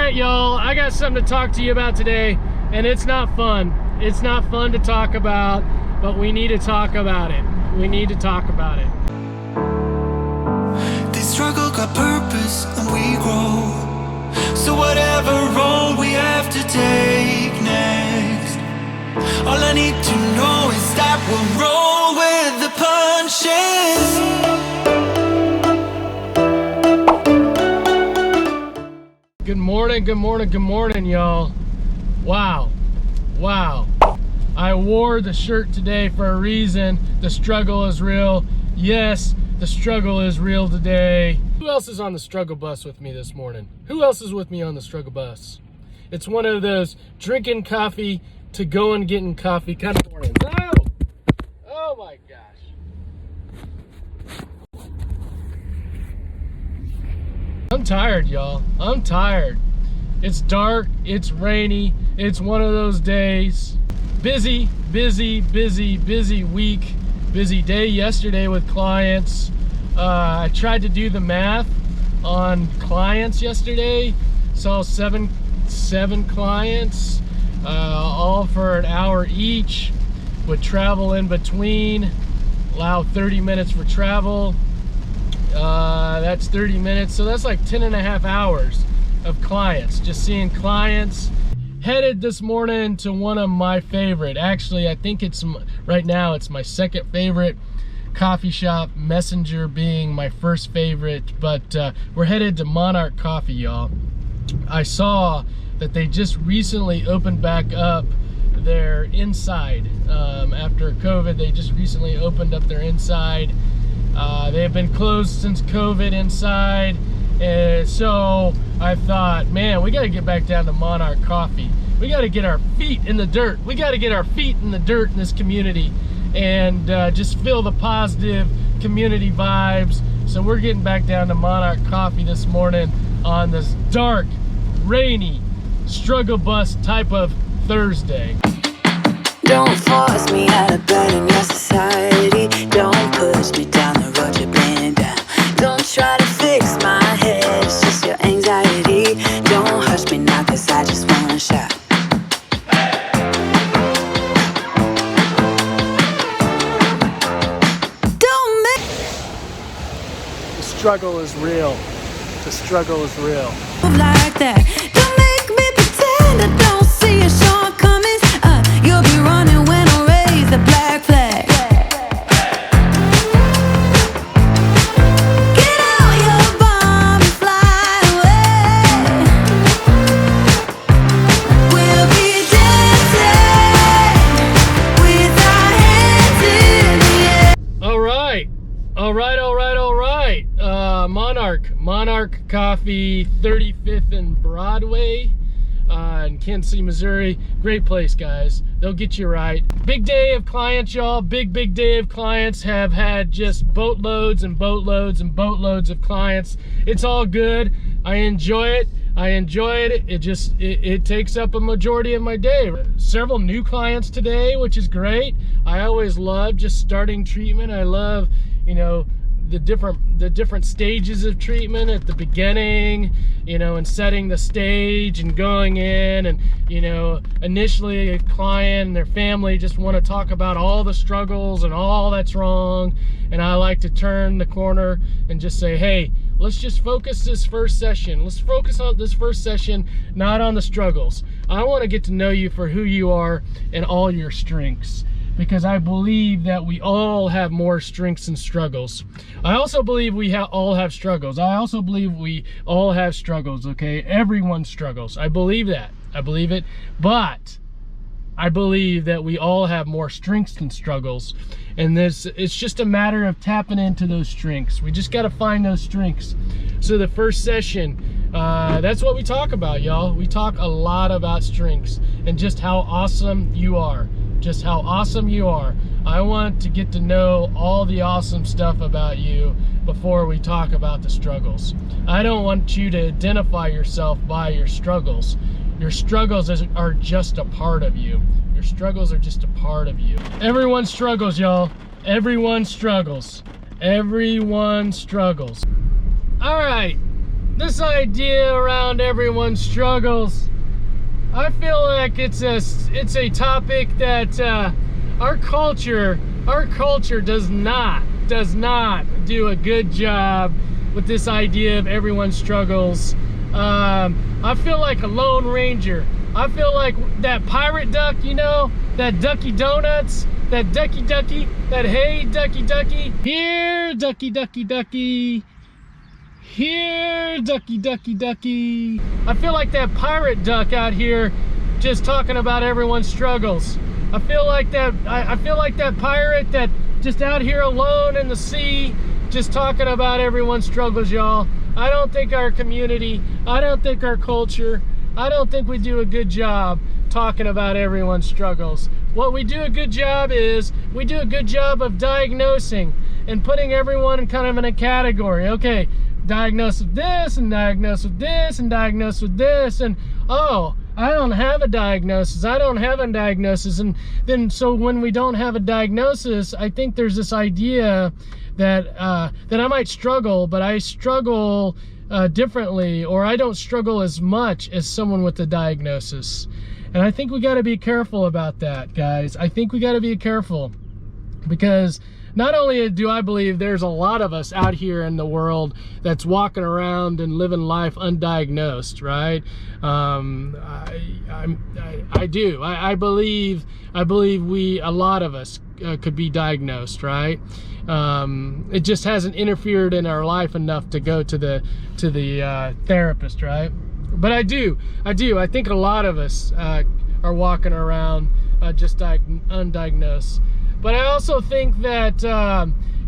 right, y'all, I got something to talk to you about today, and it's not fun. It's not fun to talk about, but we need to talk about it. We need to talk about it. This struggle got purpose and we grow. So whatever road we have to take next, all I need to know is that we'll roll with the punches. Good morning, good morning, good morning, y'all. Wow. I wore the shirt today for a reason. The struggle is real. Yes, the struggle is real today. Who else is on the struggle bus with me this morning? Who else is with me on the struggle bus? It's one of those drinking coffee to go and getting coffee kind of mornings. Oh my gosh. I'm tired, y'all. I'm tired. It's dark, it's rainy, it's one of those days. Busy week, busy day yesterday with clients. I tried to do the math on clients yesterday. Saw seven clients, all for an hour each, with travel in between. Allow 30 minutes for travel. That's 30 minutes, so that's like 10 and a half hours of clients, just seeing clients. Headed this morning to one of my favorite, actually I think it's right now it's my second favorite coffee shop, Messenger being my first favorite, but we're headed to Monarch Coffee, y'all. I saw that they just recently opened back up their inside. After COVID, they just recently opened up their inside. They have been closed since COVID inside. And so I thought, man, we got to get back down to Monarch Coffee. We got to get our feet in the dirt. We got to get our feet in the dirt in this community and just feel the positive community vibes. So we're getting back down to Monarch Coffee this morning on this dark, rainy, struggle bus type of Thursday. Don't force me out of bed in your society. Don't push me down the road you're playing down. Don't try to fix my head, it's just your anxiety. Don't hush me now, cause I just wanna shout. Don't make The struggle is real. The struggle is real. move like that. Don't make me pretend I don't see your shortcomings. You'll be running when I raise the black flag. Get out your bomb and fly away. We'll be dancing with our hands in the air. All right. Monarch Coffee, 35th and Broadway in Kansas City, Missouri. Great place, guys. They'll get you right. Big day of clients, y'all. Big day of clients. Have had just boatloads and boatloads and boatloads of clients. It's all good. I enjoy it. It takes up a majority of my day. Several new clients today, which is great. I always love just starting treatment. I love, the different stages of treatment at the beginning, and setting the stage and going in, and initially a client and their family just want to talk about all the struggles and all that's wrong, and I like to turn the corner and just say, hey, let's just focus this first session. Let's focus on this first session, not on the struggles. I want to get to know you for who you are and all your strengths, because I believe that we all have more strengths and struggles. I also believe we all have struggles. I also believe we all have struggles, okay? Everyone struggles. I believe that. I believe it. But I believe that we all have more strengths than struggles. And it's just a matter of tapping into those strengths. We just got to find those strengths. So the first session, that's what we talk about, y'all. We talk a lot about strengths and just how awesome you are. Just how awesome you are. I want to get to know all the awesome stuff about you before we talk about the struggles. I don't want you to identify yourself by your struggles. Your struggles are just a part of you. Your struggles are just a part of you. Everyone struggles, y'all. Everyone struggles. Everyone struggles. All right. this idea around everyone's struggles, I feel like it's a topic that our culture does not do a good job with this idea of everyone's struggles. I feel like a Lone Ranger. I feel like that pirate duck, you know, that Ducky Donuts, that Ducky Ducky, that hey Ducky Ducky, here Ducky Ducky Ducky, here Ducky Ducky Ducky. I feel like that pirate duck out here just talking about everyone's struggles. I feel like that pirate that just out here alone in the sea just talking about everyone's struggles, y'all. I don't think our community, I don't think our culture, I don't think we do a good job talking about everyone's struggles. What we do a good job is, we do a good job of diagnosing and putting everyone kind of in a category. Okay, diagnosed with this, and diagnosed with this, and diagnosed with this, and oh, I don't have a diagnosis. I don't have a diagnosis. And then, so when we don't have a diagnosis, I think there's this idea that that I might struggle, but I struggle differently, or I don't struggle as much as someone with a diagnosis. And I think we got to be careful about that, guys. I think we got to be careful, because not only do I believe there's a lot of us out here in the world that's walking around and living life undiagnosed, right? I do. I believe a lot of us could be diagnosed, right? It just hasn't interfered in our life enough to go to the therapist, right? But I do. I think a lot of us are walking around just undiagnosed. But I also think that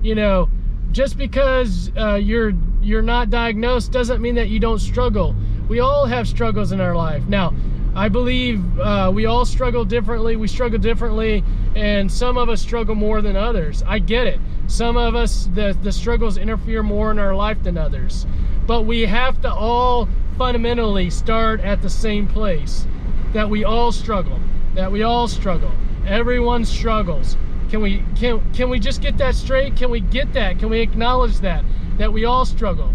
you know, just because you're not diagnosed doesn't mean that you don't struggle. We all have struggles in our life. Now, I believe we all struggle differently. We struggle differently, and some of us struggle more than others. I get it. Some of us, the struggles interfere more in our life than others. But we have to all fundamentally start at the same place, that we all struggle. That we all struggle. Everyone struggles. Can we just get that straight? Can we get that? Can we acknowledge that we all struggle?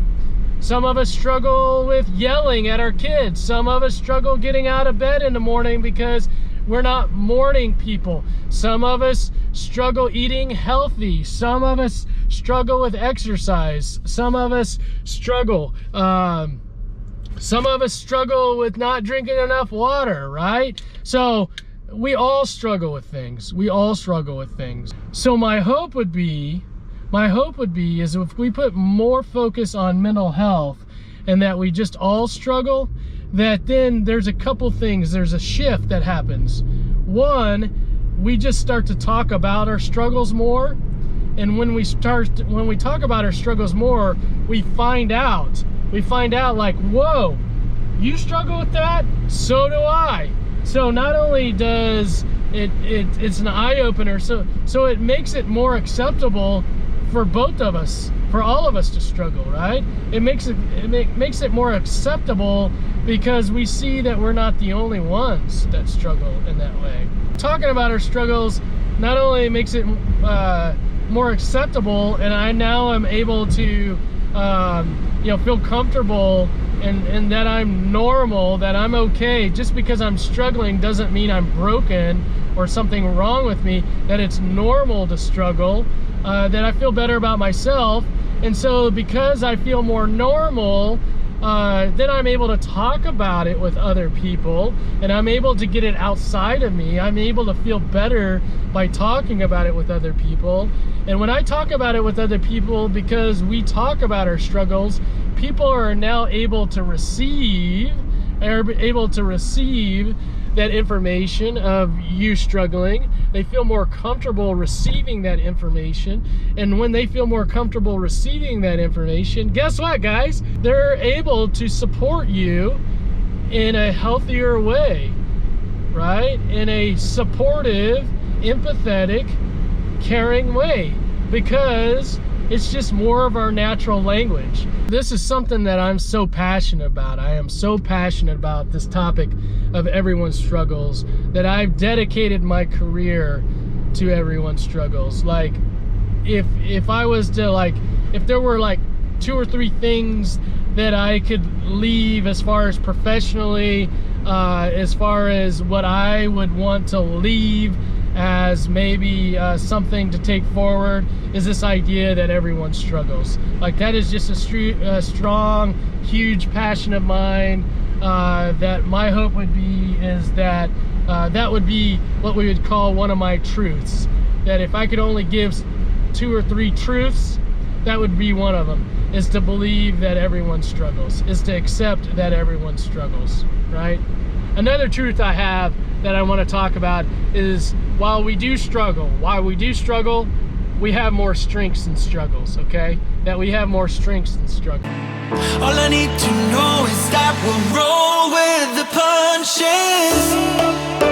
Some of us struggle with yelling at our kids. Some of us struggle getting out of bed in the morning because we're not morning people. Some of us struggle eating healthy. Some of us struggle with exercise. Some of us struggle. Some of us struggle with not drinking enough water, right? So we all struggle with things. We all struggle with things. So my hope would be is if we put more focus on mental health and that we just all struggle, that then there's a couple things. There's a shift that happens. One, we just start to talk about our struggles more. And when we talk about our struggles more, we find out like, whoa, you struggle with that? So do I. So not only does it's an eye-opener, so it makes it more acceptable for both of us, for all of us to struggle, right? It makes it more acceptable because we see that we're not the only ones that struggle in that way. Talking about our struggles not only makes it more acceptable, and I now am able to you know, feel comfortable and that I'm normal, that I'm okay. Just because I'm struggling doesn't mean I'm broken or something wrong with me, that it's normal to struggle, that I feel better about myself. And so because I feel more normal, then I'm able to talk about it with other people, and I'm able to get it outside of me. I'm able to feel better by talking about it with other people. And when I talk about it with other people, because we talk about our struggles, people are now able to receive that information of you struggling. They feel more comfortable receiving that information. And when they feel more comfortable receiving that information, guess what, guys? They're able to support you in a healthier way, right? In a supportive, empathetic, caring way, because it's just more of our natural language. This is something that I'm so passionate about. I am so passionate about this topic of everyone's struggles that I've dedicated my career to everyone's struggles. Like, if I was to, like, if there were like 2 or 3 things that I could leave as far as professionally, as far as what I would want to leave as maybe something to take forward, is this idea that everyone struggles. Like, that is just a strong, huge passion of mine, that my hope would be is that that would be what we would call one of my truths. That if I could only give 2 or 3 truths, that would be one of them, is to believe that everyone struggles, is to accept that everyone struggles, right? Another truth I have that I want to talk about is while we do struggle, we have more strengths than struggles, okay? That we have more strengths than struggles. All I need to know is that we'll roll with the punches.